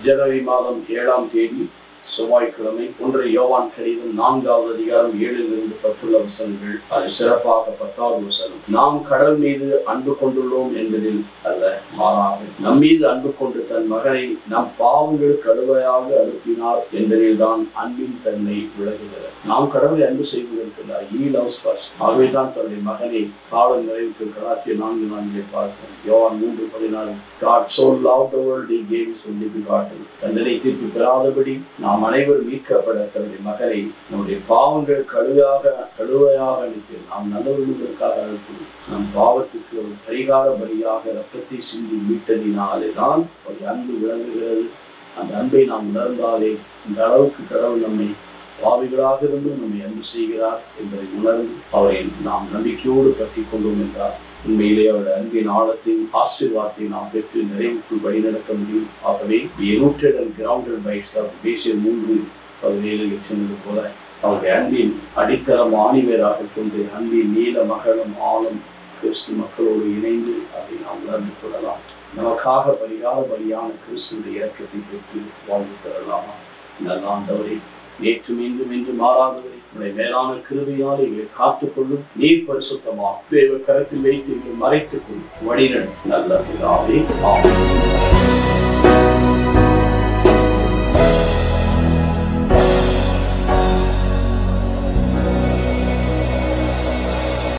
ஜனவரி மாதம் 7ஆம் தேதி செவ்வாய்க்கிழமை 1 யோவான் கடிதம் 4வது அதிகாரம் 7லிருந்து 10 வசனங்கள். அது சிறப்பாக 10வது வசனம். நாம் கடவுள் மீது அன்பு கொண்டுள்ளோம் என்பதில் அல்ல, மாறாக நம் மீது அன்பு கொண்டு தன் மகனை நம் பாவங்களுக்கு கடுமையாக அனுப்பினார் என்பதில் தான் அன்பின் தன்மை விளங்குகிறது. நாம் கடவுளை அன்பு செய்வதற்கில்லை. He loves first. ஆகவேதான் தன்னுடைய மகனை கால நிறைவுக்கு கலாத்தியர் 4:4 பார்க்கிறோம். யோவான் 3:14 God so loved the world he gave his only begotten. தண்டனை தீர்ப்பு பெறாதபடி நாம் அனைவரும் மீட்கப்பட தன்னுடைய மகனை நம்முடைய பாவங்கள் கடுமையாக அனுப்பி நாம் நல்லவர்களுக்காக அனுப்பி நம் பாவத்துக்கு ஒரு பரிகார பலியாக ரத்தத்தை சிந்தி மீட்டதினாலே தான் ஒரு அன்பு விளங்குகிறது. அந்த அன்பை நாம் உணர்ந்தாலே இந்த அளவுக்கு கடவுள் நம்மை பாவிகளாக இருந்தும் நம்மை அன்பு செய்கிறார் என்பதை உணர்ந்து அவரை நாம் நம்பிக்கையோடு பற்றி கொண்டோம் என்றார் உண்மையிலே அவருடைய அன்பின் ஆழத்தையும் ஆசீர்வாதத்தை நாம் பெற்று நிறைவுக்குள் வழிநடத்த முடியும். ஆகவே rooted and grounded by love. எபேசியர் 3:17 சொன்னது போல அவருடைய அன்பின் அடித்தளம் ஆணிவேராக கொண்டு அன்பின் நீல மகளம் ஆழம் கிறிஸ்து மக்களோடு இணைந்து அதை நாம் உணர்ந்து கொள்ளலாம். நமக்காக பரிகார பலியான கிறிஸ்துடைய இரக்கத்தை பெற்று வாழ்ந்து தரலாமா? நல்ல ஆண்டவரே, நேற்றும் இன்றும் என்று மாறாதவரை உடைய மேலான கிருபையால் எங்களை காத்துக்கொள்ளும். நீர் பரிசுத்தமா தேவ கரத்தில் வைத்து எங்களை மறைத்துக் கொள்ளும். வழிநடத்தும் நல்ல பிதாவே. ஆமென்.